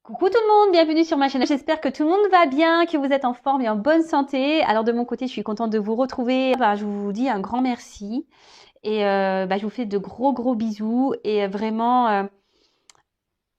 Coucou tout le monde, bienvenue sur ma chaîne. J'espère que tout le monde va bien, que vous êtes en forme et en bonne santé. Alors de mon côté, je suis contente de vous retrouver. Je vous dis un grand merci et je vous fais de gros bisous et vraiment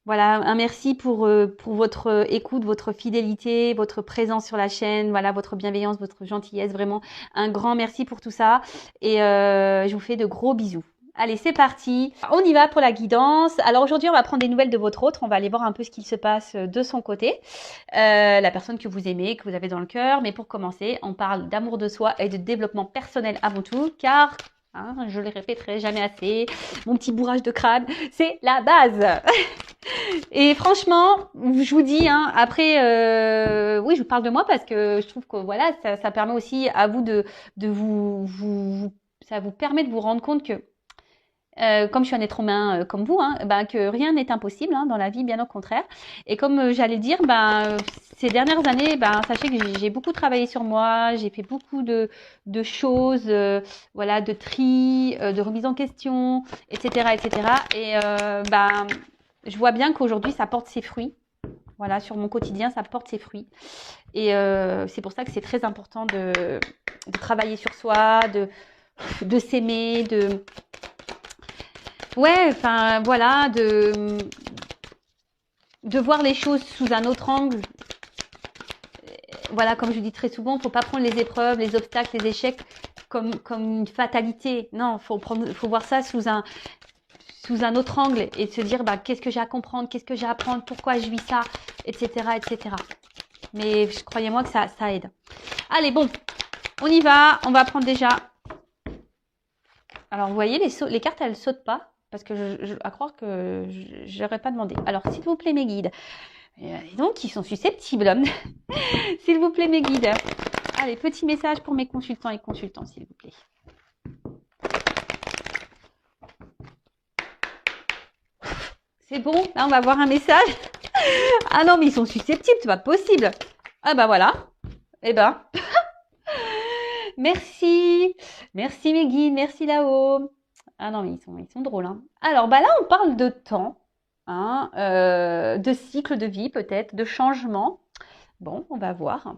voilà, un merci pour votre écoute, votre fidélité, votre présence sur la chaîne, voilà, votre bienveillance, votre gentillesse. Vraiment un grand merci pour tout ça et je vous fais de gros bisous. Allez, c'est parti. On y va pour la guidance. Alors aujourd'hui, on va prendre des nouvelles de votre autre. On va aller voir un peu ce qu'il se passe de son côté. La personne que vous aimez, que vous avez dans le cœur. Mais pour commencer, on parle d'amour de soi et de développement personnel avant tout. Car, je le répéterai jamais assez, mon petit bourrage de crâne, c'est la base. Et franchement, je vous dis, après, oui, je vous parle de moi parce que je trouve que voilà, ça permet aussi à vous de ça vous permet de vous rendre compte que comme je suis un être humain comme vous, que rien n'est impossible dans la vie, bien au contraire. Et comme j'allais dire, ces dernières années, sachez que j'ai beaucoup travaillé sur moi, j'ai fait beaucoup de choses, voilà, de tri, de remise en question, etc., etc. Et je vois bien qu'aujourd'hui, ça porte ses fruits. Voilà, sur mon quotidien, ça porte ses fruits. Et c'est pour ça que c'est très important de travailler sur soi, de s'aimer, ouais, enfin voilà, de voir les choses sous un autre angle. Voilà, comme je dis très souvent, faut pas prendre les épreuves, les obstacles, les échecs comme une fatalité. Non, faut voir ça sous un autre angle et se dire qu'est-ce que j'ai à comprendre, qu'est-ce que j'ai à apprendre, pourquoi je vis ça, etc., etc. Mais croyez-moi que ça aide. Allez, bon, on y va. On va prendre déjà. Alors, vous voyez, les cartes, elles sautent pas. Parce que à croire que je n'aurais pas demandé. Alors, s'il vous plaît, mes guides. Et donc, ils sont susceptibles. S'il vous plaît, mes guides. Allez, petit message pour mes consultants et consultants, s'il vous plaît. C'est bon, là, on va voir un message. Ah non, mais ils sont susceptibles, c'est pas possible. Ah voilà. Eh ben. Merci. Merci, mes guides. Merci là-haut. Ah non, mais ils sont drôles. Alors, là, on parle de temps, de cycle de vie peut-être, de changement. Bon, on va voir.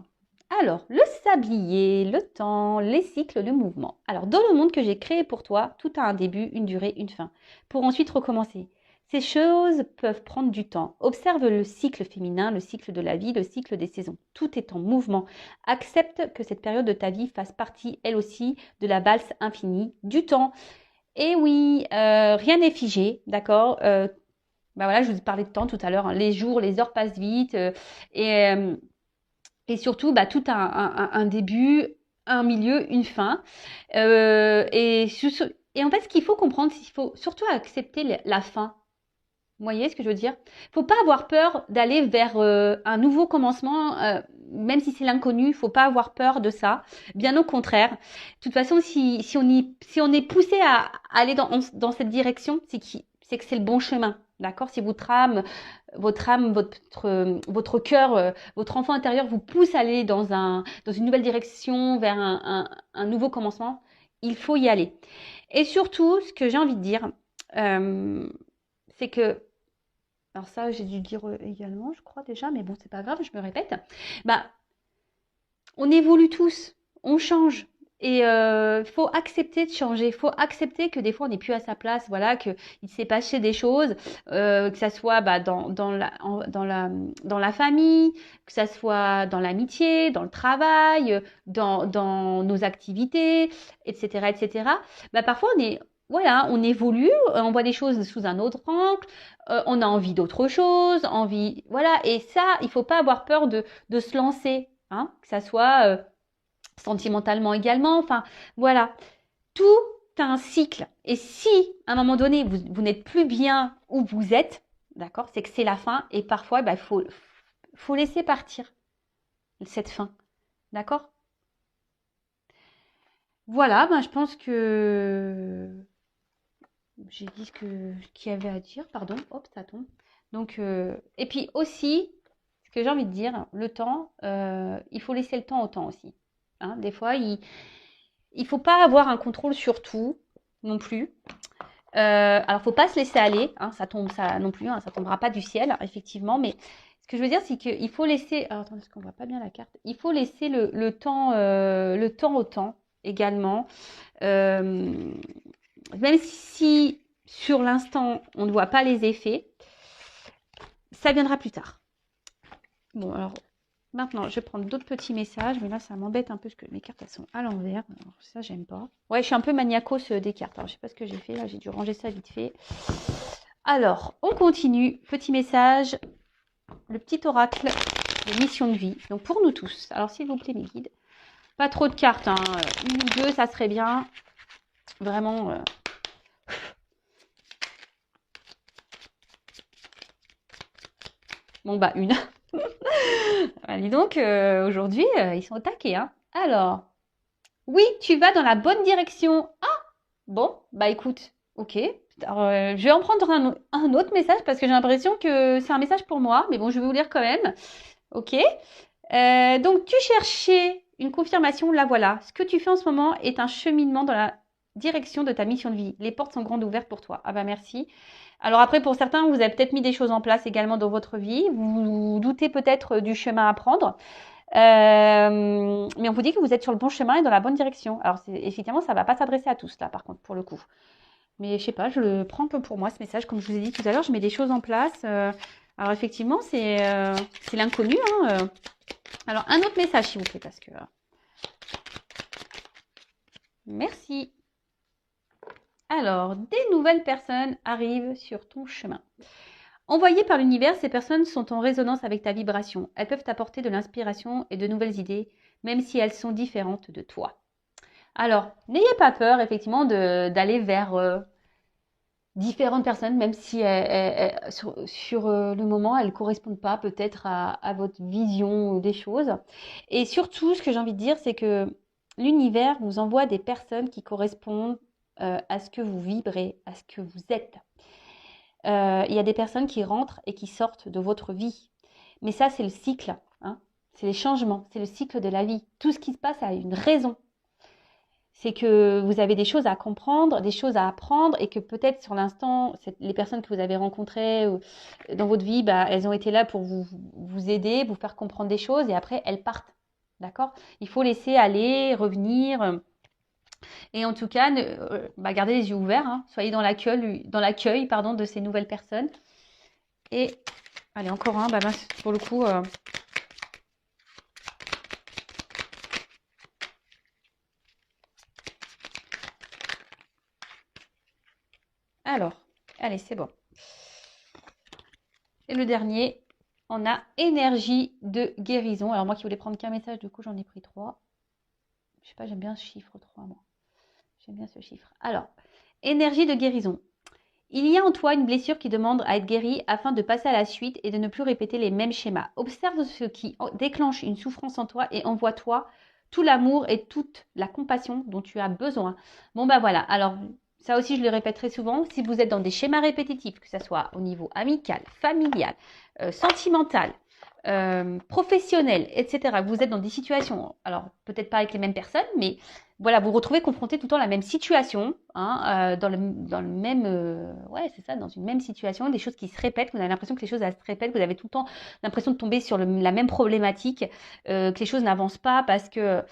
Alors, le sablier, le temps, les cycles de mouvement. Alors, dans le monde que j'ai créé pour toi, tout a un début, une durée, une fin, pour ensuite recommencer. Ces choses peuvent prendre du temps. Observe le cycle féminin, le cycle de la vie, le cycle des saisons. Tout est en mouvement. Accepte que cette période de ta vie fasse partie, elle aussi, de la valse infinie du temps. Et oui, rien n'est figé, d'accord. Voilà, je vous parlais de temps tout à l'heure. Les jours, les heures passent vite. Et surtout, tout a un début, un milieu, une fin. Et en fait, ce qu'il faut comprendre, c'est qu'il faut surtout accepter la fin. Vous voyez ce que je veux dire? Faut pas avoir peur d'aller vers un nouveau commencement, même si c'est l'inconnu. Faut pas avoir peur de ça. Bien au contraire. De toute façon, si on est poussé à aller dans cette direction, c'est que c'est le bon chemin. D'accord? Si votre âme, votre cœur, votre enfant intérieur vous pousse à aller dans une nouvelle direction, vers un nouveau commencement, il faut y aller. Et surtout, ce que j'ai envie de dire, c'est que, alors ça j'ai dû dire également, je crois déjà, mais bon, c'est pas grave, je me répète. On évolue tous, on change. Et il faut accepter de changer, il faut accepter que des fois on n'est plus à sa place, voilà, qu'il s'est passé des choses, que ça soit dans la famille, que ça soit dans l'amitié, dans le travail, dans nos activités, etc., etc. Parfois on évolue, on voit des choses sous un autre angle, on a envie d'autre chose, voilà. Et ça, il faut pas avoir peur de se lancer, que ça soit sentimentalement également, enfin voilà, tout a un cycle. Et si à un moment donné vous n'êtes plus bien où vous êtes, d'accord, c'est que c'est la fin. Et parfois il faut laisser partir cette fin, d'accord. Voilà, je pense que j'ai dit ce qu'il y avait à dire, pardon, hop, ça tombe. Donc, et puis aussi, ce que j'ai envie de dire, le temps, il faut laisser le temps au temps aussi. Des fois, il faut pas avoir un contrôle sur tout non plus. Alors, faut pas se laisser aller, ça tombe, ça non plus, ça tombera pas du ciel, effectivement, mais Ce que je veux dire, c'est qu'il faut laisser... Alors, attendez, parce qu'on voit pas bien la carte. Il faut laisser le temps au temps également. Même si sur l'instant, on ne voit pas les effets, ça viendra plus tard. Bon, alors, maintenant, je vais prendre d'autres petits messages. Mais là, ça m'embête un peu parce que mes cartes, elles sont à l'envers. Alors, ça, j'aime pas. Ouais, je suis un peu maniacos des cartes. Alors, je sais pas ce que j'ai fait. Là, j'ai dû ranger ça vite fait. Alors, on continue. Petit message. Le petit oracle de mission de vie. Donc, pour nous tous. Alors, s'il vous plaît, mes guides. Pas trop de cartes. Hein. Une ou deux, ça serait bien. Vraiment... Bon, bah, une. Dis donc, aujourd'hui, ils sont au taquet. Hein. Alors, oui, tu vas dans la bonne direction. Ah, bon, bah écoute, ok. Alors, je vais en prendre un autre message parce que j'ai l'impression que c'est un message pour moi. Mais bon, je vais vous lire quand même. Ok. Donc, tu cherchais une confirmation, la voilà. Ce que tu fais en ce moment est un cheminement dans la direction de ta mission de vie. Les portes sont grandes ouvertes pour toi. Ah bah merci. Alors après, pour certains, vous avez peut-être mis des choses en place également dans votre vie. Vous doutez peut-être du chemin à prendre. Mais on vous dit que vous êtes sur le bon chemin et dans la bonne direction. Alors effectivement, ça ne va pas s'adresser à tous là, par contre, pour le coup. Mais je sais pas, je le prends que pour moi, ce message. Comme je vous ai dit tout à l'heure, je mets des choses en place. Alors effectivement, c'est l'inconnu. Hein. Alors un autre message, s'il vous plaît, parce que... Merci. Alors, des nouvelles personnes arrivent sur ton chemin. Envoyées par l'univers, ces personnes sont en résonance avec ta vibration. Elles peuvent t'apporter de l'inspiration et de nouvelles idées, même si elles sont différentes de toi. Alors, n'ayez pas peur, effectivement, d'aller vers différentes personnes, même si sur le moment, elles ne correspondent pas peut-être à votre vision des choses. Et surtout, ce que j'ai envie de dire, c'est que l'univers vous envoie des personnes qui correspondent à ce que vous vibrez, à ce que vous êtes. Il y a des personnes qui rentrent et qui sortent de votre vie. Mais ça, c'est le cycle. Hein. C'est les changements. C'est le cycle de la vie. Tout ce qui se passe a une raison. C'est que vous avez des choses à comprendre, des choses à apprendre et que peut-être sur l'instant, les personnes que vous avez rencontrées dans votre vie, bah, elles ont été là pour vous aider, vous faire comprendre des choses et après, elles partent. D'accord ? Il faut laisser aller, revenir... Et en tout cas, gardez les yeux ouverts, hein. Soyez dans l'accueil de ces nouvelles personnes. Et, allez, encore un, pour le coup... Alors, allez, c'est bon. Et le dernier, on a énergie de guérison. Alors moi qui voulais prendre qu'un message, du coup, j'en ai pris 3. Je sais pas, j'aime bien ce chiffre 3, moi. J'aime bien ce chiffre. Alors, énergie de guérison. Il y a en toi une blessure qui demande à être guérie afin de passer à la suite et de ne plus répéter les mêmes schémas. Observe ce qui déclenche une souffrance en toi et envoie-toi tout l'amour et toute la compassion dont tu as besoin. Bon, voilà. Alors, ça aussi, je le répéterai souvent. Si vous êtes dans des schémas répétitifs, que ce soit au niveau amical, familial, sentimental, professionnel, etc. Vous êtes dans des situations, alors peut-être pas avec les mêmes personnes, mais voilà, vous vous retrouvez confronté tout le temps à la même situation, hein, dans le même, ouais, c'est ça, dans une même situation, des choses qui se répètent, vous avez l'impression que les choses elles se répètent, vous avez tout le temps l'impression de tomber sur la même problématique, que les choses n'avancent pas parce que,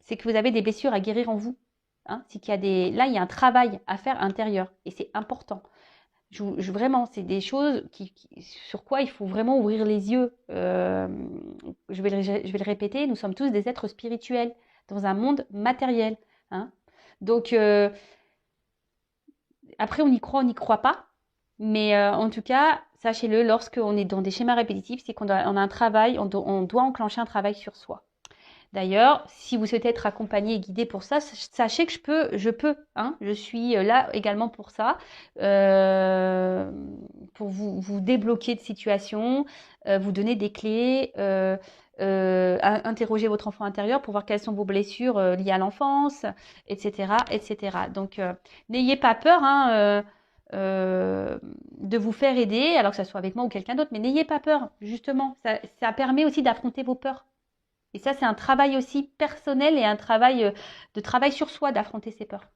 c'est que vous avez des blessures à guérir en vous. Hein, c'est qu'il y a là, il y a un travail à faire intérieur et c'est important. Vraiment, c'est des choses sur quoi il faut vraiment ouvrir les yeux. Je vais le répéter, nous sommes tous des êtres spirituels dans un monde matériel. Hein. Donc, après, on y croit pas. Mais en tout cas, sachez-le, lorsqu'on est dans des schémas répétitifs, c'est qu'on a un travail, on doit enclencher un travail sur soi. D'ailleurs, si vous souhaitez être accompagné et guidé pour ça, sachez que je peux, hein, je suis là également pour ça, pour vous débloquer de situations, vous donner des clés, interroger votre enfant intérieur pour voir quelles sont vos blessures liées à l'enfance, etc., etc. Donc, n'ayez pas peur, hein, de vous faire aider, alors que ça soit avec moi ou quelqu'un d'autre, mais n'ayez pas peur, justement, ça permet aussi d'affronter vos peurs. Et ça, c'est un travail aussi personnel et un travail de travail sur soi d'affronter ses peurs.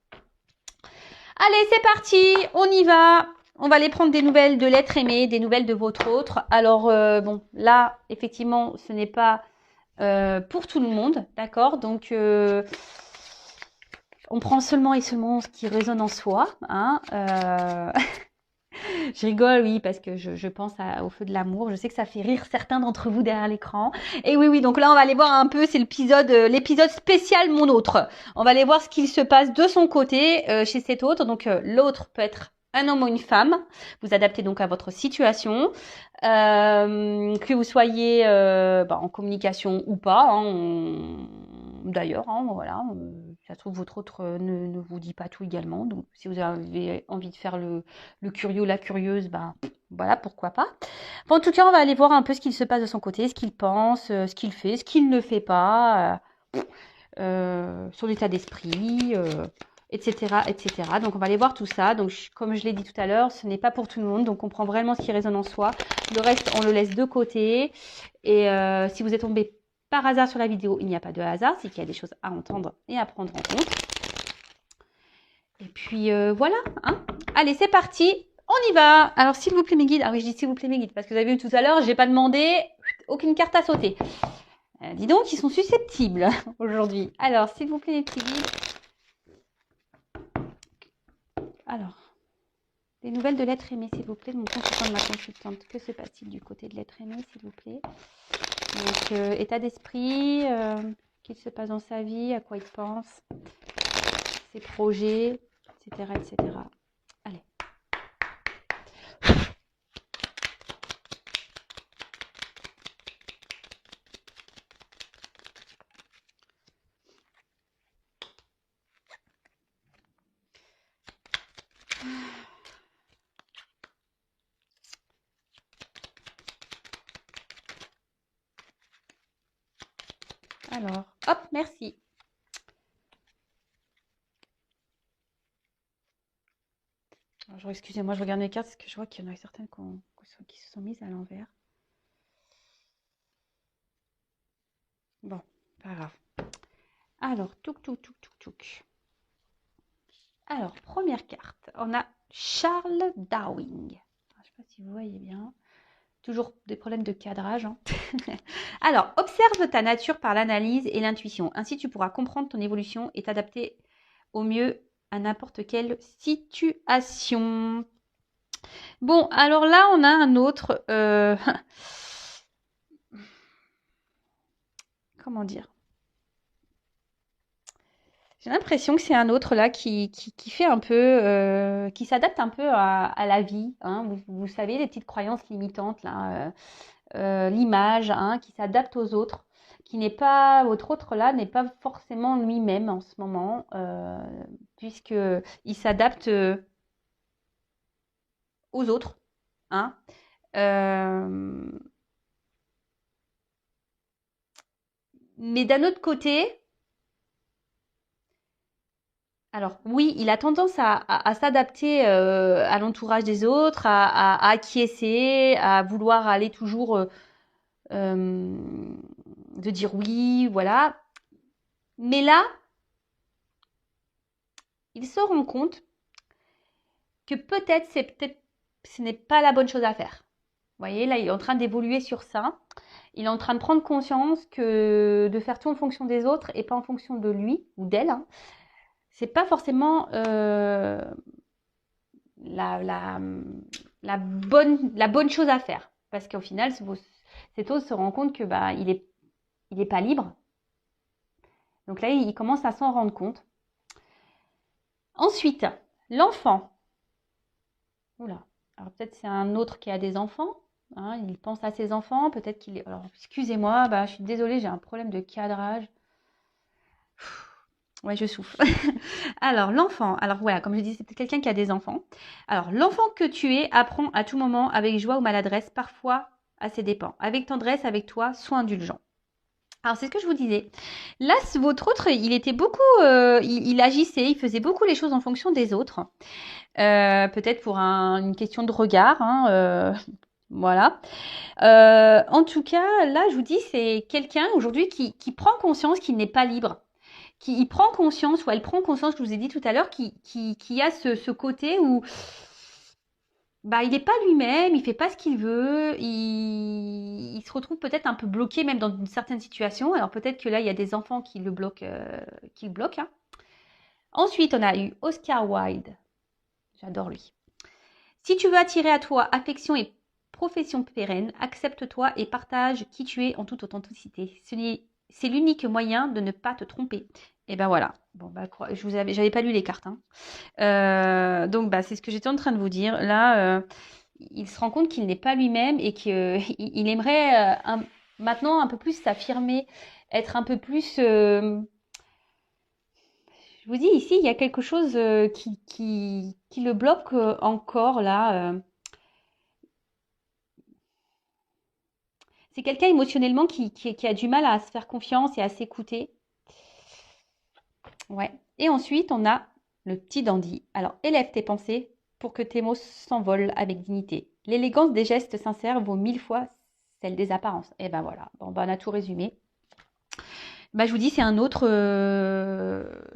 Allez, c'est parti, on y va. On va aller prendre des nouvelles de l'être aimé, des nouvelles de votre autre. Alors, bon, là, effectivement, ce n'est pas pour tout le monde, d'accord? Donc, on prend seulement et seulement ce qui résonne en soi, hein. Je rigole, oui, parce que je pense au feu de l'amour. Je sais que ça fait rire certains d'entre vous derrière l'écran. Et oui, oui, donc là, on va aller voir un peu, c'est l'épisode spécial Mon autre. On va aller voir ce qu'il se passe de son côté chez cet autre. Donc, l'autre peut être un homme ou une femme. Vous adaptez donc à votre situation. Que vous soyez en communication ou pas. Hein, d'ailleurs, hein, voilà. Ça se trouve, votre autre ne vous dit pas tout également. Donc, si vous avez envie de faire le curieux, la curieuse, voilà, pourquoi pas. Bon, en tout cas, on va aller voir un peu ce qu'il se passe de son côté, ce qu'il pense, ce qu'il fait, ce qu'il ne fait pas, son état d'esprit, etc., etc. Donc, on va aller voir tout ça. Donc, comme je l'ai dit tout à l'heure, ce n'est pas pour tout le monde. Donc, on prend vraiment ce qui résonne en soi. Le reste, on le laisse de côté. Et si vous êtes tombé par hasard sur la vidéo, il n'y a pas de hasard. C'est qu'il y a des choses à entendre et à prendre en compte. Et puis, voilà. Hein. Allez, c'est parti. On y va. Alors, s'il vous plaît, mes guides. Ah oui, je dis s'il vous plaît, mes guides. Parce que vous avez vu tout à l'heure, j'ai pas demandé aucune carte à sauter. Dis donc, ils sont susceptibles aujourd'hui. Alors, s'il vous plaît, les petits guides. Alors, les nouvelles de l'être aimé, s'il vous plaît, de mon consultant, de ma consultante. Que se passe-t-il du côté de l'être aimé, s'il vous plaît? Donc, état d'esprit, qu'il se passe dans sa vie, à quoi il pense, ses projets, etc., etc. Allez. Alors, hop, merci. Alors, excusez-moi, je regarde mes cartes parce que je vois qu'il y en a certaines qui se sont mises à l'envers. Bon, pas grave. Alors, touk. Alors, première carte, on a Charles Darwin. Je ne sais pas si vous voyez bien. Toujours des problèmes de cadrage. Hein. Alors, observe ta nature par l'analyse et l'intuition. Ainsi, tu pourras comprendre ton évolution et t'adapter au mieux à n'importe quelle situation. Bon, alors là, on a un autre... Comment dire? J'ai l'impression que c'est un autre là qui fait un peu... qui s'adapte un peu à la vie. Hein. Vous savez, les petites croyances limitantes là... l'image, hein, qui s'adapte aux autres, qui n'est pas, votre autre là n'est pas forcément lui-même en ce moment, puisqu'il s'adapte aux autres. Hein. Mais d'un autre côté, alors oui, il a tendance à s'adapter à l'entourage des autres, à acquiescer, à vouloir aller toujours de dire oui, voilà. Mais là, il se rend compte que peut-être ce n'est pas la bonne chose à faire. Vous voyez, là, il est en train d'évoluer sur ça. Il est en train de prendre conscience que de faire tout en fonction des autres et pas en fonction de lui ou d'elle, hein, c'est pas forcément la bonne chose à faire. Parce qu'au final, cet autre se rend compte que il est pas libre. Donc là, il commence à s'en rendre compte. Ensuite, l'enfant. Oula. Alors peut-être c'est un autre qui a des enfants. Hein, il pense à ses enfants. Peut-être qu'il est... Alors excusez-moi, je suis désolée, j'ai un problème de cadrage. Ouais, je souffle. Alors, l'enfant. Alors, voilà, comme je dis, c'est quelqu'un qui a des enfants. Alors, l'enfant que tu es apprend à tout moment avec joie ou maladresse, parfois à ses dépens. Avec tendresse, avec toi, sois indulgent. Alors, c'est ce que je vous disais. Là, votre autre, il était beaucoup... il agissait, il faisait beaucoup les choses en fonction des autres. Peut-être pour une question de regard. Hein, voilà. En tout cas, là, je vous dis, c'est quelqu'un aujourd'hui qui prend conscience qu'il n'est pas libre. Qui prend conscience, ou elle prend conscience, je vous ai dit tout à l'heure, qui a ce côté où bah, il n'est pas lui-même, il fait pas ce qu'il veut, il se retrouve peut-être un peu bloqué même dans une certaine situation. Alors peut-être que là, il y a des enfants qui le bloquent, hein. Ensuite, on a eu Oscar Wilde. J'adore lui. Si tu veux attirer à toi affection et profession pérenne, accepte-toi et partage qui tu es en toute authenticité. C'est l'unique moyen de ne pas te tromper. Et ben voilà. Bon, bah, j'avais pas lu les cartes, hein. Donc, bah, c'est ce que j'étais en train de vous dire. Là, il se rend compte qu'il n'est pas lui-même et qu'il aimerait maintenant un peu plus s'affirmer, être un peu plus. Je vous dis, ici, il y a quelque chose qui le bloque encore là. C'est quelqu'un émotionnellement qui a du mal à se faire confiance et à s'écouter. Ouais. Et ensuite, on a le petit dandy. Alors, élève tes pensées pour que tes mots s'envolent avec dignité. L'élégance des gestes sincères vaut 1000 fois celle des apparences. Et ben voilà, bon, ben, on a tout résumé. Bah, je vous dis, c'est un autre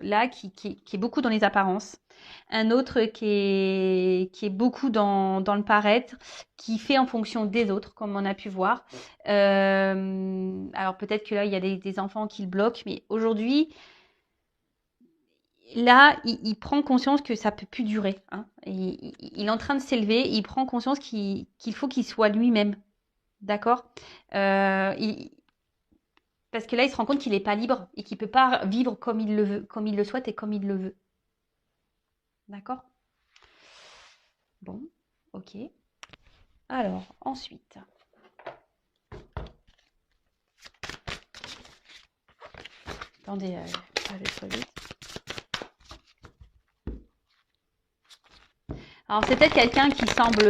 là qui est beaucoup dans les apparences. Un autre qui est beaucoup dans le paraître, qui fait en fonction des autres, comme on a pu voir. Alors peut-être que là, il y a des enfants qui le bloquent, mais aujourd'hui, là, il prend conscience que ça peut plus durer, hein. Il est en train de s'élever, il prend conscience qu'il faut qu'il soit lui-même. D'accord. Euh, il- Parce que là, il se rend compte qu'il n'est pas libre et qu'il ne peut pas vivre comme il le veut, comme il le souhaite et comme il le veut. D'accord. Bon, ok. Alors, ensuite. Attendez, je vais trop vite. Alors, c'est peut-être quelqu'un qui semble,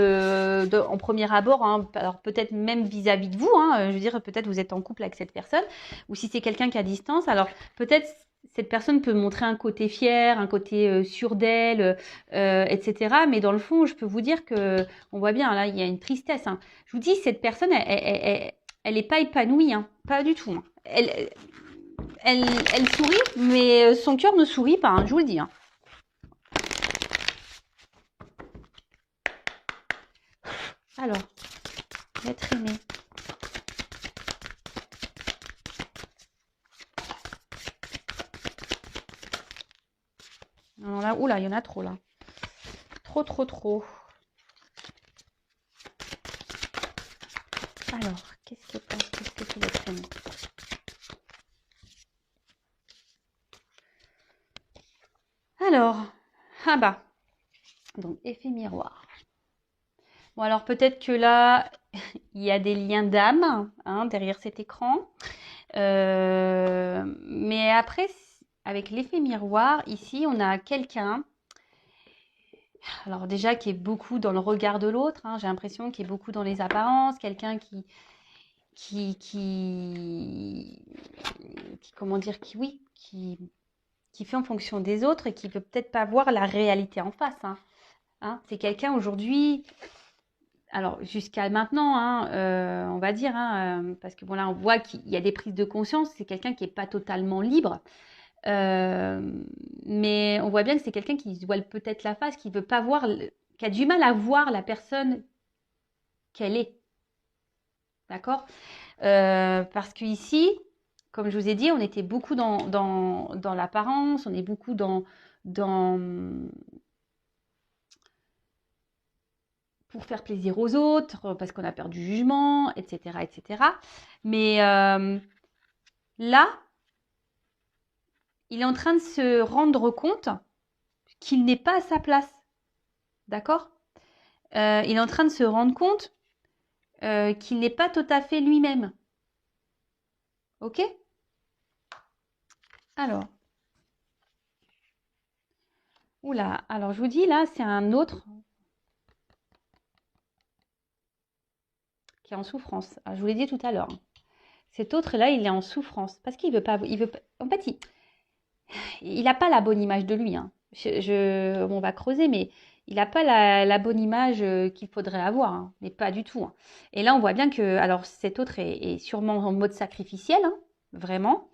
en premier abord, hein, alors peut-être même vis-à-vis de vous, hein, je veux dire, peut-être vous êtes en couple avec cette personne, ou si c'est quelqu'un qui est à distance, alors peut-être cette personne peut montrer un côté fier, un côté sûr d'elle, etc. Mais dans le fond, je peux vous dire que, on voit bien, là, il y a une tristesse, hein. Je vous dis, cette personne, elle est pas épanouie, hein, pas du tout, hein. Elle sourit, mais son cœur ne sourit pas, hein, je vous le dis, hein. Alors, l'être aimé. Non, là, oula, il y en a trop là. Trop, trop, trop. Alors, qu'est-ce que c'est l'être aimé? Alors, ah bah, donc effet miroir. Bon, alors peut-être que là, il y a des liens d'âme, hein, derrière cet écran. Mais après, avec l'effet miroir, ici, on a quelqu'un, alors déjà qui est beaucoup dans le regard de l'autre, hein, j'ai l'impression qu'il est beaucoup dans les apparences, quelqu'un comment dire, oui, qui fait en fonction des autres et qui peut peut-être pas voir la réalité en face, hein. Hein, c'est quelqu'un aujourd'hui, alors jusqu'à maintenant, hein, on va dire, hein, parce que bon là on voit qu'il y a des prises de conscience, c'est quelqu'un qui n'est pas totalement libre, mais on voit bien que c'est quelqu'un qui se voile peut-être la face, qui veut pas voir, qui a du mal à voir la personne qu'elle est, d'accord. Parce qu'ici, comme je vous ai dit, on était beaucoup dans l'apparence, on est beaucoup dans pour faire plaisir aux autres, parce qu'on a peur du jugement, etc., etc. Mais là, il est en train de se rendre compte qu'il n'est pas à sa place, d'accord. Il est en train de se rendre compte qu'il n'est pas tout à fait lui-même, ok. Alors, oula, alors je vous dis là, c'est un autre qui est en souffrance. Alors, je vous l'ai dit tout à l'heure, hein. Cet autre-là, il est en souffrance parce qu'il veut pas. En fait, il n'a pas la bonne image de lui, hein. On va creuser, mais il n'a pas la bonne image qu'il faudrait avoir, hein, mais pas du tout, hein. Et là, on voit bien que, alors, cet autre est sûrement en mode sacrificiel, hein, vraiment.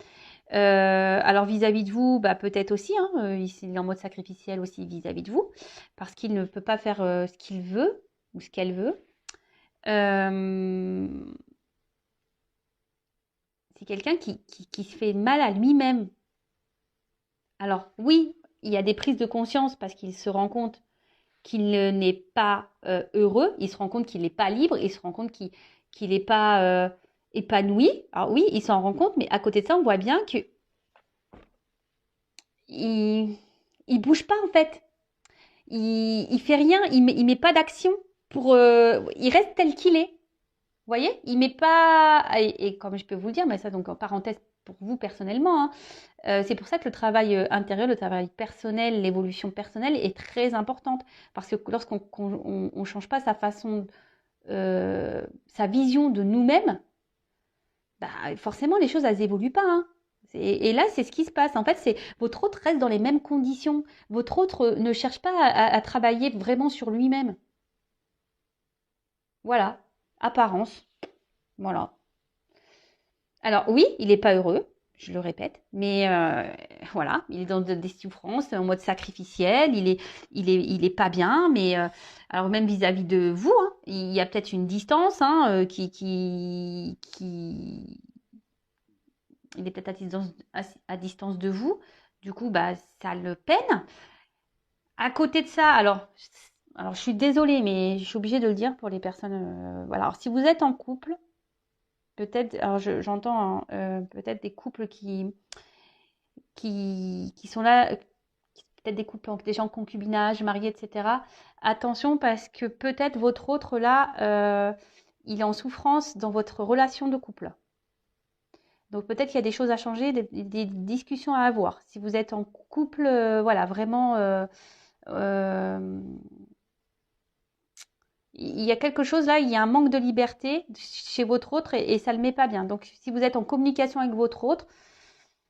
Alors, vis-à-vis de vous, bah, peut-être aussi, hein, il est en mode sacrificiel aussi vis-à-vis de vous, parce qu'il ne peut pas faire ce qu'il veut, ou ce qu'elle veut. Euh, c'est quelqu'un qui se fait mal à lui-même. Alors oui, il y a des prises de conscience parce qu'il se rend compte qu'il n'est pas heureux, il se rend compte qu'il n'est pas libre, il se rend compte qu'il n'est pas épanoui. Alors oui, il s'en rend compte, mais à côté de ça, on voit bien que il bouge pas en fait. Il fait rien, il met pas d'action pour. Il reste tel qu'il est. Vous voyez, il met pas. Et comme je peux vous le dire, mais ça donc en parenthèse pour vous personnellement, hein, c'est pour ça que le travail intérieur, le travail personnel, l'évolution personnelle est très importante. Parce que lorsqu'on on change pas sa façon, sa vision de nous-mêmes, bah, forcément les choses elles évoluent pas. Hein. Et là, c'est ce qui se passe. En fait, c'est votre autre reste dans les mêmes conditions. Votre autre ne cherche pas à travailler vraiment sur lui-même. Voilà, apparence. Voilà. Alors oui, il n'est pas heureux, je le répète, mais voilà, il est dans des souffrances en mode sacrificiel, il est pas bien, mais alors même vis-à-vis de vous, hein, il y a peut-être une distance hein, il est peut-être à distance de vous, du coup, bah, ça le peine. À côté de ça, alors je suis désolée, mais je suis obligée de le dire pour les personnes, voilà, alors si vous êtes en couple, peut-être, alors j'entends hein, peut-être des couples qui sont là, peut-être des couples déjà en concubinage, mariés, etc. Attention parce que peut-être votre autre là, il est en souffrance dans votre relation de couple. Donc peut-être qu'il y a des choses à changer, des discussions à avoir. Si vous êtes en couple, voilà, vraiment, euh, il y a quelque chose là, il y a un manque de liberté chez votre autre et ça ne le met pas bien. Donc si vous êtes en communication avec votre autre,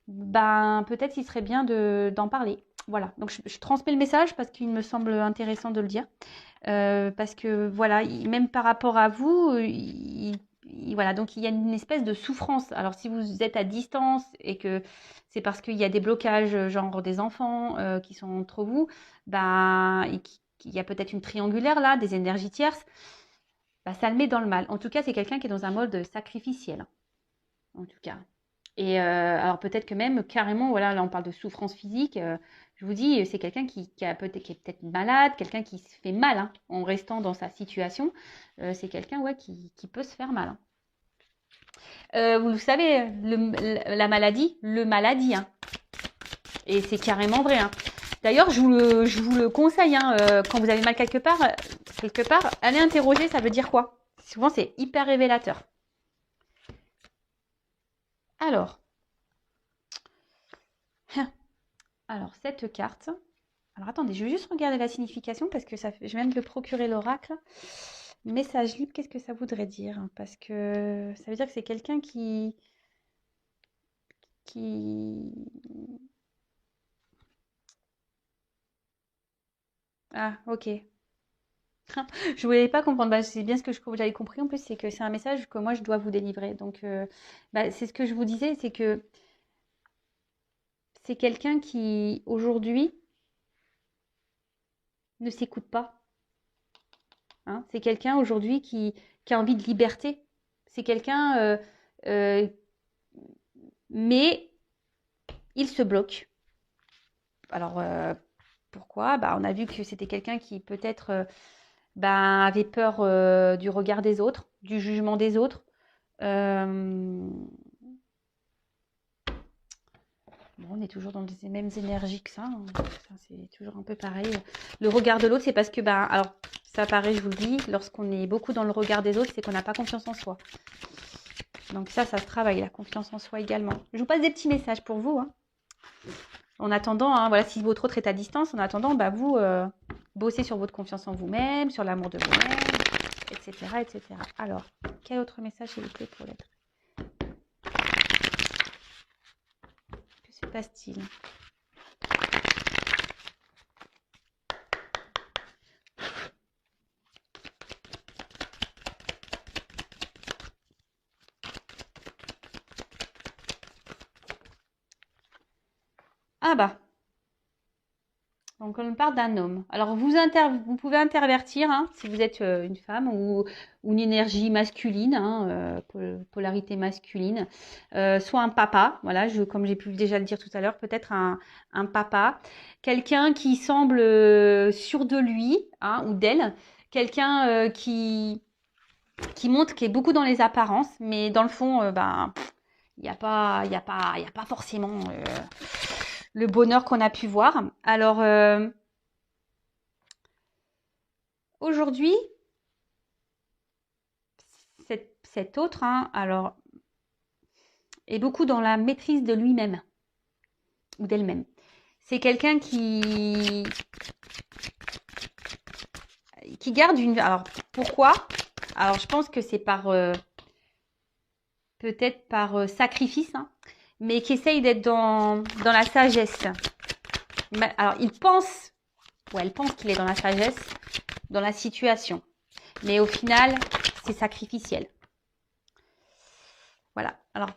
ben peut-être qu'il serait bien d'en parler. Voilà, donc je transmets le message parce qu'il me semble intéressant de le dire. Parce que voilà, même par rapport à vous, voilà, donc il y a une espèce de souffrance. Alors si vous êtes à distance et que c'est parce qu'il y a des blocages, genre des enfants qui sont entre vous, ben, il y a peut-être une triangulaire là, des énergies tierces, ben, ça le met dans le mal. En tout cas, c'est quelqu'un qui est dans un mode sacrificiel, en tout cas. Et alors peut-être que même carrément, voilà, là on parle de souffrance physique. Je vous dis, c'est quelqu'un qui est peut-être malade, quelqu'un qui se fait mal hein, en restant dans sa situation. C'est quelqu'un ouais, qui peut se faire mal. Hein. Vous savez, la maladie, le maladie. Hein. Et c'est carrément vrai. Hein. D'ailleurs, je vous le conseille, hein, quand vous avez mal quelque part, allez interroger, ça veut dire quoi? Souvent, c'est hyper révélateur. Alors, cette carte. Alors attendez, je vais juste regarder la signification parce que je viens de le procurer l'oracle. Message libre, qu'est-ce que ça voudrait dire? Parce que ça veut dire que c'est quelqu'un qui... Ah, ok. Je voulais pas comprendre. Bah, c'est bien ce que j'avais compris en plus, c'est que c'est un message que moi je dois vous délivrer. Donc, bah, c'est ce que je vous disais, c'est que c'est quelqu'un qui aujourd'hui ne s'écoute pas. Hein. C'est quelqu'un aujourd'hui qui a envie de liberté. C'est quelqu'un, euh, mais il se bloque. Alors, pourquoi? Bah, on a vu que c'était quelqu'un qui peut-être bah, avait peur du regard des autres, du jugement des autres. Euh, Bon, on est toujours dans les mêmes énergies que ça. Hein. C'est toujours un peu pareil. Le regard de l'autre, c'est parce que, bah, alors, ça paraît, je vous le dis, lorsqu'on est beaucoup dans le regard des autres, c'est qu'on n'a pas confiance en soi. Donc ça se travaille, la confiance en soi également. Je vous passe des petits messages pour vous. Hein. En attendant, hein, voilà, si votre autre est à distance, en attendant, bah, vous bossez sur votre confiance en vous-même, sur l'amour de vous-même, etc., etc. Alors, quel autre message s'il vous plaît pour l'être? Que se passe-t-il? Ah bah, Donc, on parle d'un homme. Alors, vous pouvez intervertir, hein, si vous êtes une femme ou une énergie masculine, hein, polarité masculine, soit un papa, voilà, comme j'ai pu déjà le dire tout à l'heure, peut-être un papa, quelqu'un qui semble sûr de lui, hein, ou d'elle, quelqu'un qui montre, qui est beaucoup dans les apparences, mais dans le fond, il n'y a pas, il y a pas, il y a pas forcément le bonheur qu'on a pu voir. Alors, aujourd'hui, cet autre, hein, alors, est beaucoup dans la maîtrise de lui-même ou d'elle-même. C'est quelqu'un qui garde une... Alors, pourquoi? Alors, je pense que c'est peut-être par sacrifice, hein, mais qui essaye d'être dans la sagesse. Alors, elle pense qu'il est dans la sagesse, dans la situation. Mais au final, c'est sacrificiel. Voilà. Alors,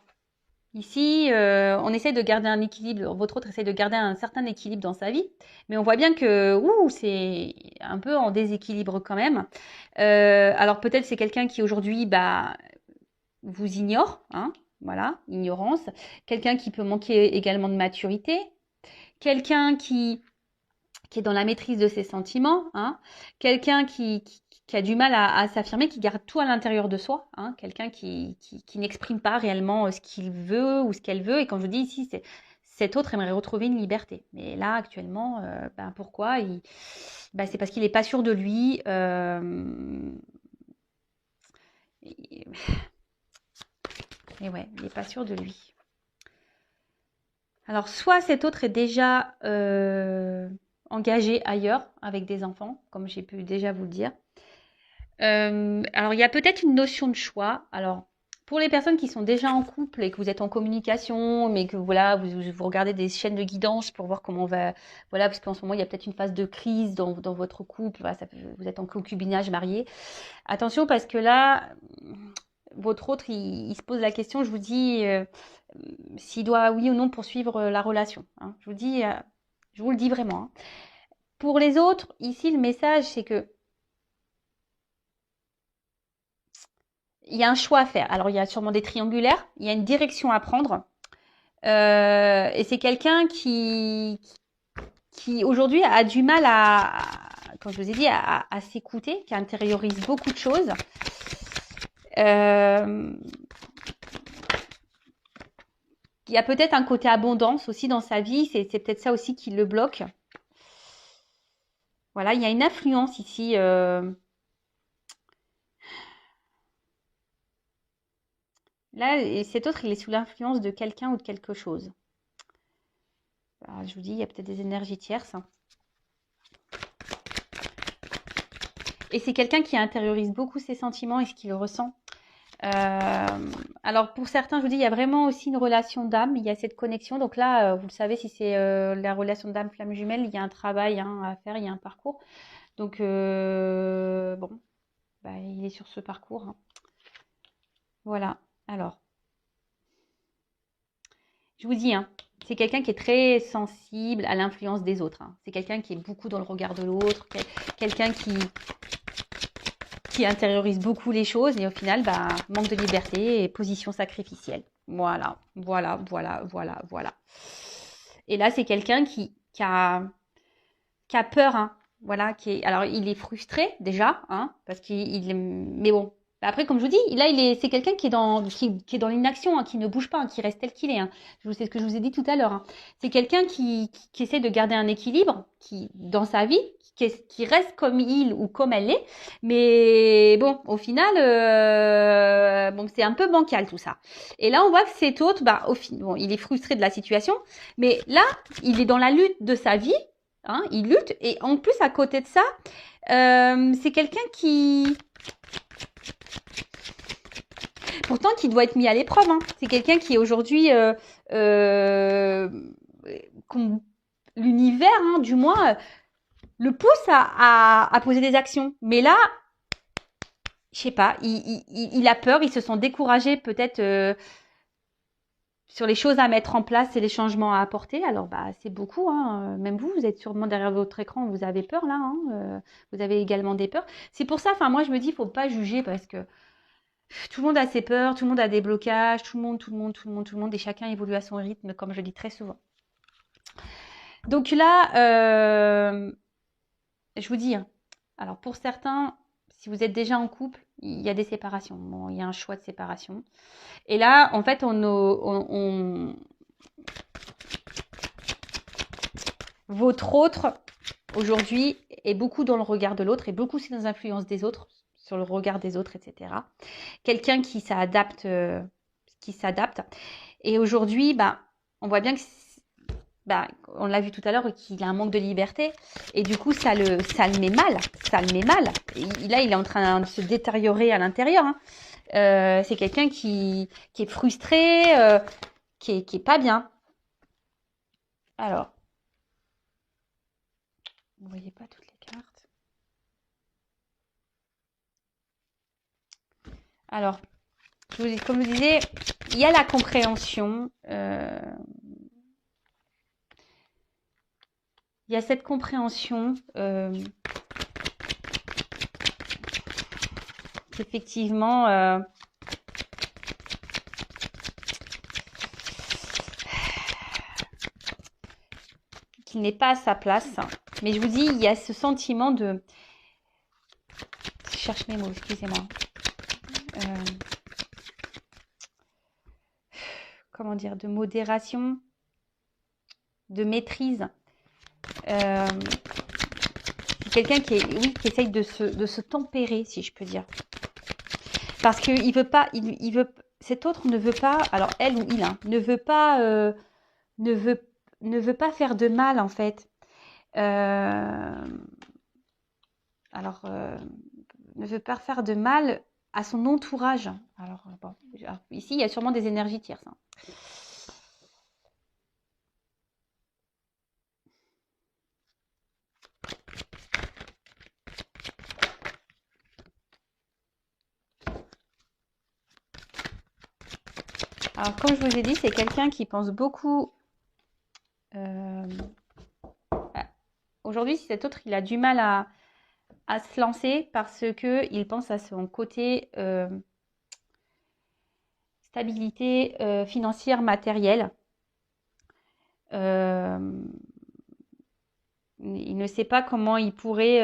ici, on essaie de garder un équilibre. Votre autre essaie de garder un certain équilibre dans sa vie. Mais on voit bien que c'est un peu en déséquilibre quand même. Alors, peut-être c'est quelqu'un qui aujourd'hui vous ignore. Hein, voilà, ignorance. Quelqu'un qui peut manquer également de maturité. Quelqu'un qui est dans la maîtrise de ses sentiments, hein, quelqu'un qui a du mal à s'affirmer, qui garde tout à l'intérieur de soi, hein, quelqu'un qui n'exprime pas réellement ce qu'il veut ou ce qu'elle veut. Et quand je dis ici, cet autre aimerait retrouver une liberté. Mais là, actuellement, pourquoi c'est parce qu'il n'est pas sûr de lui. Et ouais, il n'est pas sûr de lui. Alors, soit cet autre est déjà engagé ailleurs avec des enfants, comme j'ai pu déjà vous le dire. Alors, il y a peut-être une notion de choix. Alors, pour les personnes qui sont déjà en couple et que vous êtes en communication, mais que voilà, vous regardez des chaînes de guidance pour voir comment on va, voilà, parce qu'en ce moment il y a peut-être une phase de crise dans votre couple. Voilà, vous êtes en concubinage marié. Attention parce que là, votre autre, il se pose la question. Je vous dis s'il doit oui ou non poursuivre la relation. Hein. Je vous le dis vraiment. Hein. Pour les autres, ici le message c'est que il y a un choix à faire. Alors, il y a sûrement des triangulaires, il y a une direction à prendre. Et c'est quelqu'un qui aujourd'hui a du mal comme je vous ai dit, à s'écouter, qui intériorise beaucoup de choses. Il y a peut-être un côté abondance aussi dans sa vie, c'est peut-être ça aussi qui le bloque. Voilà, il y a une influence ici. Là, et cet autre, il est sous l'influence de quelqu'un ou de quelque chose. Alors, je vous dis, il y a peut-être des énergies tierces. Et c'est quelqu'un qui intériorise beaucoup ses sentiments et ce qu'il ressent. Alors, pour certains, je vous dis, il y a vraiment aussi une relation d'âme. Il y a cette connexion. Donc là, vous le savez, si c'est la relation d'âme flamme jumelle, il y a un travail à faire, il y a un parcours. Donc, bon, il est sur ce parcours. Hein. Voilà. Alors, je vous dis, hein, c'est quelqu'un qui est très sensible à l'influence des autres. Hein. C'est quelqu'un qui est beaucoup dans le regard de l'autre, quelqu'un qui intériorise beaucoup les choses et au final, manque de liberté et position sacrificielle. Voilà, voilà, voilà, voilà, voilà. Et là, c'est quelqu'un qui a peur, hein. Voilà, alors il est frustré déjà, hein, parce mais bon. Après, comme je vous dis, là, c'est quelqu'un qui est dans l'inaction, hein, qui ne bouge pas, hein, qui reste tel qu'il est. Hein. C'est ce que je vous ai dit tout à l'heure. Hein. C'est quelqu'un qui essaie de garder un équilibre, dans sa vie, qui reste comme il ou comme elle est. Mais bon, au final, c'est un peu bancal tout ça. Et là, on voit que cet autre, il est frustré de la situation, mais là, il est dans la lutte de sa vie. Hein, il lutte et en plus à côté de ça, c'est quelqu'un pourtant qui doit être mis à l'épreuve. Hein. C'est quelqu'un qui aujourd'hui, l'univers, hein, du moins, le pousse à poser des actions. Mais là, je sais pas, il a peur, il se sent découragé peut-être. sur les choses à mettre en place et les changements à apporter. Alors, bah, c'est beaucoup, hein. Même vous, vous êtes sûrement derrière votre écran, vous avez peur là, hein. Vous avez également des peurs. C'est pour ça, enfin, moi, je me dis, il faut pas juger parce que tout le monde a ses peurs, tout le monde a des blocages, tout le monde, et chacun évolue à son rythme, comme je dis très souvent. Donc là, je vous dis, hein, alors pour certains, si vous êtes déjà en couple, il y a des séparations. Bon, il y a un choix de séparation. Et là, en fait, votre autre, aujourd'hui, est beaucoup dans le regard de l'autre et beaucoup aussi dans l'influence des autres, sur le regard des autres, etc. Quelqu'un qui s'adapte, Et aujourd'hui, bah, on voit bien que, bah, on l'a vu tout à l'heure, qu'il a un manque de liberté. Et du coup, ça le met mal. Ça le met mal. Et là, il est en train de se détériorer à l'intérieur, hein. C'est quelqu'un qui est frustré, qui est pas bien. Alors, vous voyez pas toutes les cartes. Alors, comme je vous disais, il y a la compréhension. Il y a cette compréhension qu'effectivement, qu'il n'est pas à sa place. Mais je vous dis, il y a ce sentiment de... Je cherche mes mots, excusez-moi. Comment dire, de modération, de maîtrise. C'est quelqu'un qui essaye de se tempérer, si je peux dire. Parce que il veut pas, il veut, cet autre ne veut pas, alors elle ou il, hein, ne veut pas faire de mal en fait. Ne veut pas faire de mal à son entourage. Alors bon, ici il y a sûrement des énergies tierces, hein. Alors, comme je vous ai dit, c'est quelqu'un qui pense beaucoup. Aujourd'hui, si cet autre, il a du mal à se lancer parce qu'il pense à son côté stabilité financière, matérielle. Il ne sait pas comment il pourrait...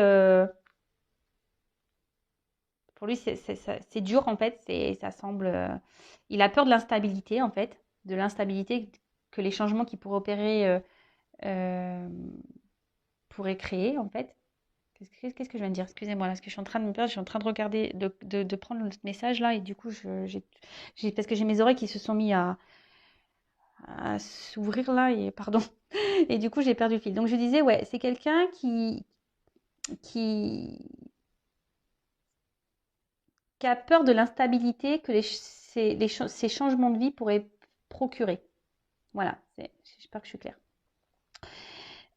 pour lui, c'est dur en fait. Ça semble... il a peur de l'instabilité en fait. De l'instabilité que les changements qu'il pourrait opérer pourraient créer en fait. Qu'est-ce que je viens de dire? Excusez-moi, là, parce que je suis en train de me perdre, je suis en train de regarder, de prendre le message là, et du coup, parce que j'ai mes oreilles qui se sont mis à s'ouvrir là, et pardon, et du coup, j'ai perdu le fil. Donc, je disais, ouais, c'est quelqu'un qui a peur de l'instabilité que ces changements de vie pourraient procurer. Voilà, j'espère que je suis claire.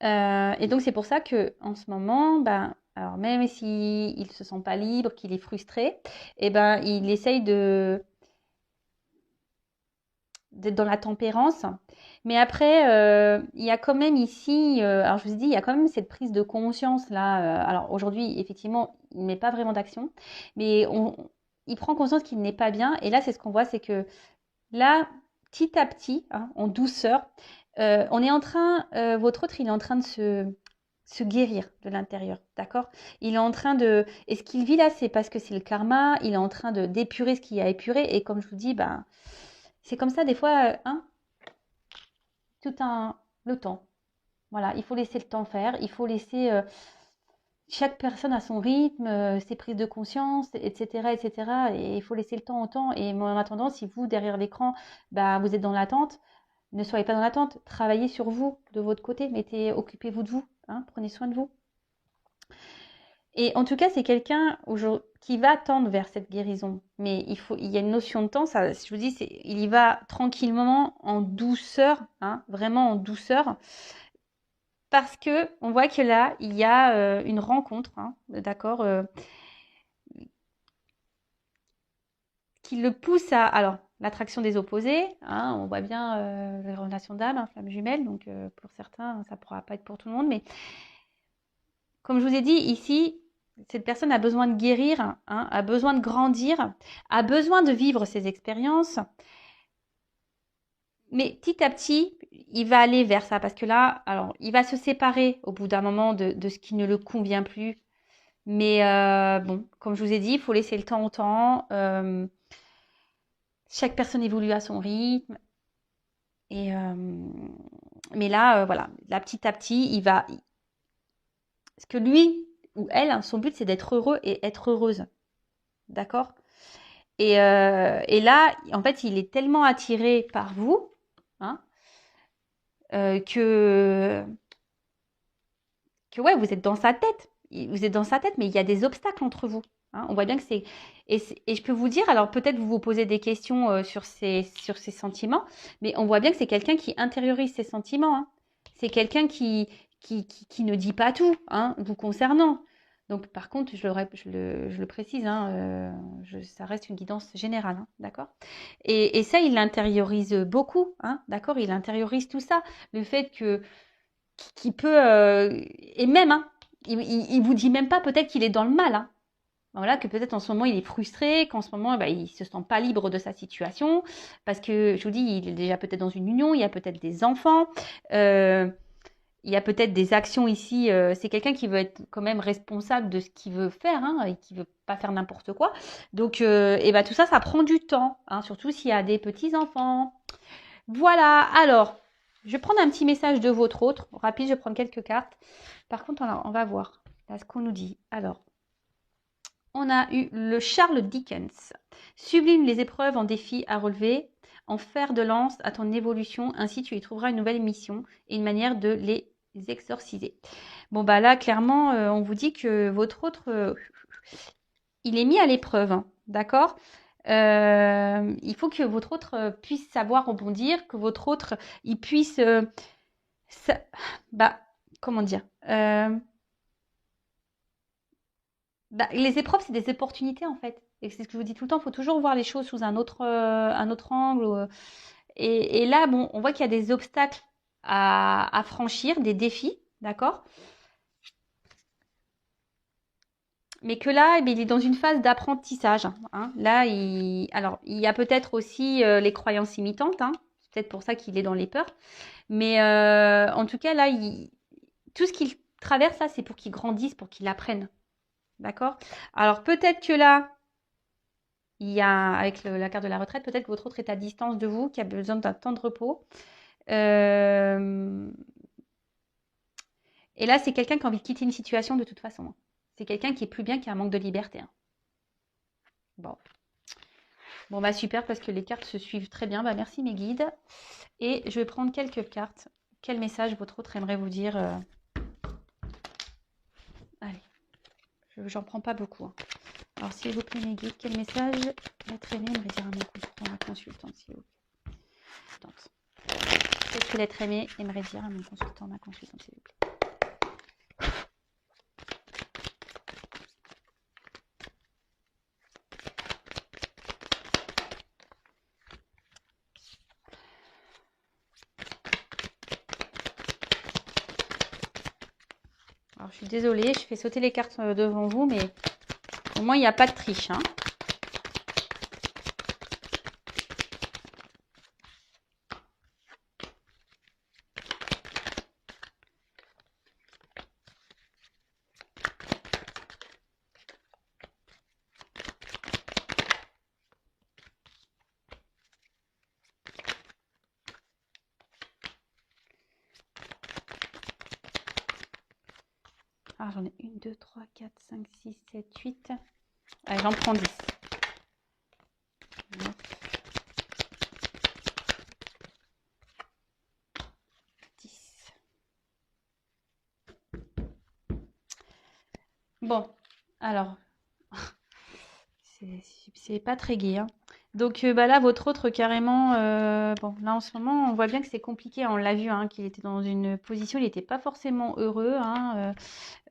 Et donc, c'est pour ça que en ce moment, ben, alors même s'il ne se sent pas libre, qu'il est frustré, eh ben, il essaye d'être dans la tempérance. Mais après, il y a quand même ici, alors je vous ai dit, il y a quand même cette prise de conscience là. Alors aujourd'hui, effectivement, il ne met pas vraiment d'action, mais il prend conscience qu'il n'est pas bien. Et là, c'est ce qu'on voit, c'est que là, petit à petit, hein, en douceur, on est en train, votre autre, il est en train de se guérir de l'intérieur, d'accord? Il est en train de... Et ce qu'il vit là, c'est parce que c'est le karma, il est en train d'épurer ce qu'il y a épuré, et comme je vous dis, ben, c'est comme ça des fois, hein, le temps. Voilà, il faut laisser le temps faire, il faut laisser... chaque personne a son rythme, ses prises de conscience, etc., etc. Et il faut laisser le temps au temps. Et en attendant, si vous, derrière l'écran, bah, vous êtes dans l'attente, ne soyez pas dans l'attente. Travaillez sur vous, de votre côté. Occupez-vous de vous. Hein, prenez soin de vous. Et en tout cas, c'est quelqu'un qui va tendre vers cette guérison. Mais il y a une notion de temps. Ça, je vous dis, il y va tranquillement, en douceur, hein, vraiment en douceur. Parce que on voit que là, il y a une rencontre, hein, d'accord, qui le pousse à... Alors, l'attraction des opposés, hein, on voit bien les relations d'âme, hein, flammes jumelles, donc pour certains, ça ne pourra pas être pour tout le monde, mais comme je vous ai dit, ici, cette personne a besoin de guérir, hein, a besoin de grandir, a besoin de vivre ses expériences, mais petit à petit, il va aller vers ça, parce que là, alors, il va se séparer au bout d'un moment de ce qui ne le convient plus, mais bon, comme je vous ai dit, il faut laisser le temps au temps, chaque personne évolue à son rythme, et mais là, voilà, là, petit à petit, il va... Parce que lui ou elle, hein, son but, c'est d'être heureux et être heureuse. D'accord? Et là, en fait, il est tellement attiré par vous, hein, que ouais, vous êtes dans sa tête. Vous êtes dans sa tête, mais il y a des obstacles entre vous. Hein. On voit bien que c'est... Et je peux vous dire, alors peut-être vous vous posez des questions sur ces sentiments, mais on voit bien que c'est quelqu'un qui intériorise ses sentiments. Hein. C'est quelqu'un qui ne dit pas tout, hein, vous concernant. Donc par contre, je le précise, hein, ça reste une guidance générale, hein, d'accord? Et ça, il l'intériorise beaucoup, hein, d'accord? Il intériorise tout ça. Le fait que qui peut et même hein, il vous dit même pas peut-être qu'il est dans le mal hein. Voilà, que peut-être en ce moment il est frustré, qu'en ce moment bah, il se sent pas libre de sa situation parce que je vous dis il est déjà peut-être dans une union, il y a peut-être des enfants, il y a peut-être des actions ici. C'est quelqu'un qui veut être quand même responsable de ce qu'il veut faire hein, et qui veut pas faire n'importe quoi. Donc et bah, tout ça, ça prend du temps, hein, surtout s'il y a des petits enfants. Voilà, alors, je vais prendre un petit message de votre autre. Rapide, je vais prendre quelques cartes. Par contre, on va voir là, ce qu'on nous dit. Alors, on a eu le Charles Dickens. Sublime les épreuves en défis à relever, en fer de lance à ton évolution. Ainsi, tu y trouveras une nouvelle mission et une manière de les exorciser. Bon, bah là, clairement, on vous dit que votre autre, il est mis à l'épreuve. Hein, d'accord? Il faut que votre autre puisse savoir rebondir, que votre autre il puisse ça- bah comment dire bah, les épreuves c'est des opportunités en fait et c'est ce que je vous dis tout le temps, il faut toujours voir les choses sous un autre angle et là bon on voit qu'il y a des obstacles à franchir, des défis, d'accord, mais que là, eh bien, il est dans une phase d'apprentissage. Hein. Là, alors, il y a peut-être aussi les croyances imitantes. Hein. C'est peut-être pour ça qu'il est dans les peurs. Mais en tout cas, là, tout ce qu'il traverse, là, c'est pour qu'il grandisse, pour qu'il apprenne. D'accord? Alors, peut-être que là, il y a, avec la carte de la retraite, peut-être que votre autre est à distance de vous, qui a besoin d'un temps de repos. Euh, Et là, c'est quelqu'un qui a envie de quitter une situation de toute façon. Hein. C'est quelqu'un qui est plus bien, qui a un manque de liberté. Hein. Bon. Bon, bah super, parce que les cartes se suivent très bien. Bah, merci mes guides. Et je vais prendre quelques cartes. Quel message votre autre aimerait vous dire Allez, j'en prends pas beaucoup. Hein. Alors, s'il vous plaît, mes guides, quel message l'être aimé aimerait dire à mon consultant, ma consultante, s'il vous plaît. Qu'est-ce que l'être aimé aimerait dire à mon consultant, ma consultante, s'il vous plaît. Alors, je suis désolée, je fais sauter les cartes devant vous, mais au moins, il n'y a pas de triche. Hein. Alors, j'en ai 1, 2, 3, 4, 5, 6, 7, 8. Allez, j'en prends 10. 9, 10. Bon, alors, c'est pas très gai. Hein. Donc bah là, votre autre carrément, bon, là en ce moment, on voit bien que c'est compliqué. On l'a vu, hein, qu'il était dans une position, il n'était pas forcément heureux. Hein,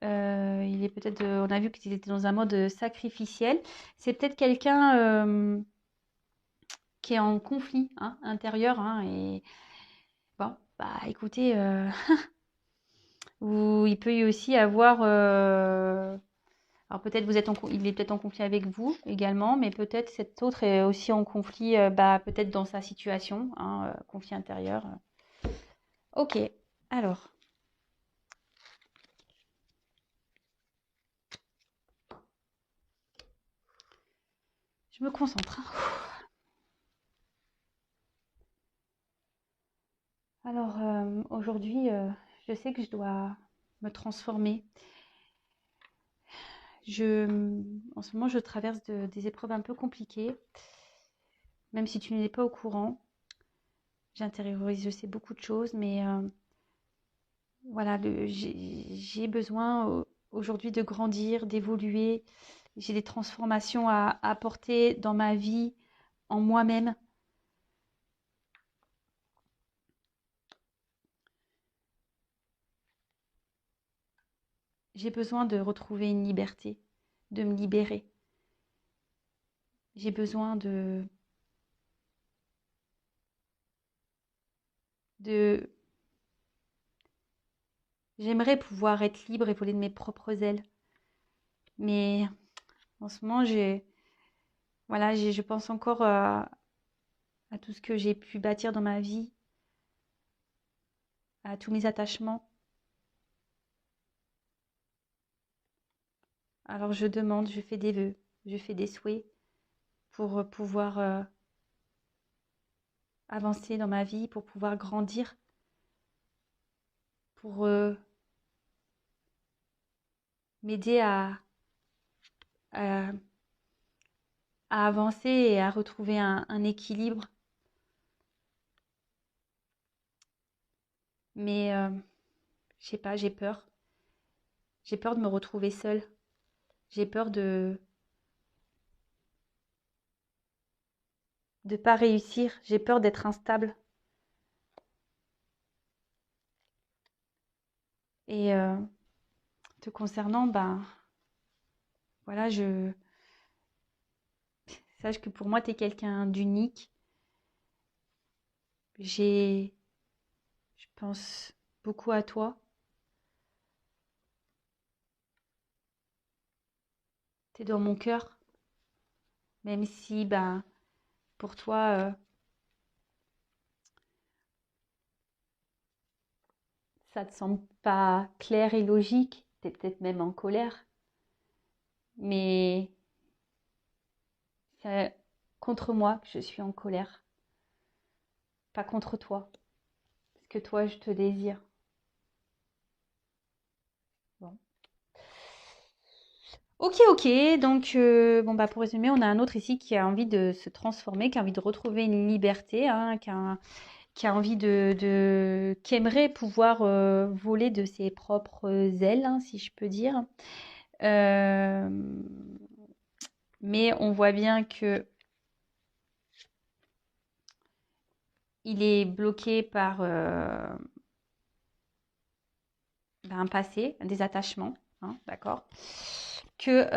il est peut-être, on a vu qu'il était dans un mode sacrificiel. C'est peut-être quelqu'un qui est en conflit hein, intérieur. Hein, et bon, bah écoutez, il peut y aussi avoir... alors peut-être il est peut-être en conflit avec vous également, mais peut-être cet autre est aussi en conflit, peut-être dans sa situation, hein, conflit intérieur. Ok, alors. Je me concentre. Alors aujourd'hui, je sais que je dois me transformer. En ce moment, je traverse des épreuves un peu compliquées. Même si tu n'es pas au courant, j'intériorise, je sais beaucoup de choses, mais voilà, j'ai besoin aujourd'hui de grandir, d'évoluer. J'ai des transformations à apporter dans ma vie, en moi-même. J'ai besoin de retrouver une liberté, de me libérer. J'ai besoin de... J'aimerais pouvoir être libre et voler de mes propres ailes. Mais en ce moment, voilà, je pense encore à tout ce que j'ai pu bâtir dans ma vie, à tous mes attachements. Alors je demande, je fais des vœux, je fais des souhaits pour pouvoir avancer dans ma vie, pour pouvoir grandir, pour m'aider à, à avancer et à retrouver un équilibre. Mais je sais pas, j'ai peur. J'ai peur de me retrouver seule. J'ai peur de pas réussir. J'ai peur d'être instable. Et te concernant, voilà, sache que pour moi, tu es quelqu'un d'unique. Je pense beaucoup à toi. Tu es dans mon cœur. Même si, pour toi, ça te semble pas clair et logique. Tu es peut-être même en colère. Mais c'est contre moi que je suis en colère. Pas contre toi. Parce que toi, je te désire. Bon. Ok, ok. Donc, pour résumer, on a un autre ici qui a envie de se transformer, qui a envie de retrouver une liberté, hein, qui a envie qui aimerait pouvoir voler de ses propres ailes, hein, si je peux dire. Euh, mais on voit bien que il est bloqué par un passé, des attachements, hein, d'accord. Que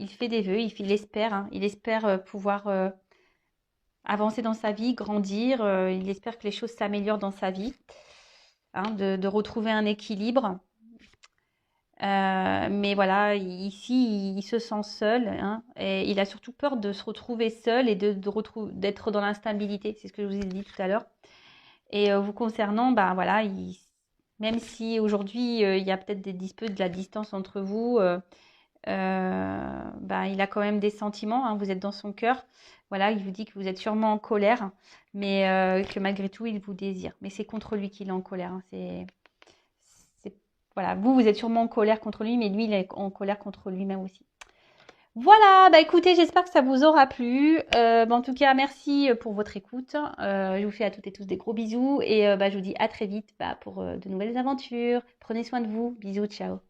il fait des vœux, il espère, hein, il espère pouvoir avancer dans sa vie, grandir. Il espère que les choses s'améliorent dans sa vie, hein, de retrouver un équilibre. Mais voilà, ici, il se sent seul, hein, et il a surtout peur de se retrouver seul et d'être dans l'instabilité. C'est ce que je vous ai dit tout à l'heure. Et vous concernant, voilà, même si aujourd'hui il y a peut-être des disputes, de la distance entre vous, il a quand même des sentiments, hein, vous êtes dans son cœur. Voilà, il vous dit que vous êtes sûrement en colère, mais que malgré tout, il vous désire. Mais c'est contre lui qu'il est en colère, hein. Voilà, vous êtes sûrement en colère contre lui, mais lui, il est en colère contre lui-même aussi. Voilà, écoutez, j'espère que ça vous aura plu. En tout cas, merci pour votre écoute. Je vous fais à toutes et tous des gros bisous et je vous dis à très vite pour de nouvelles aventures. Prenez soin de vous. Bisous, ciao.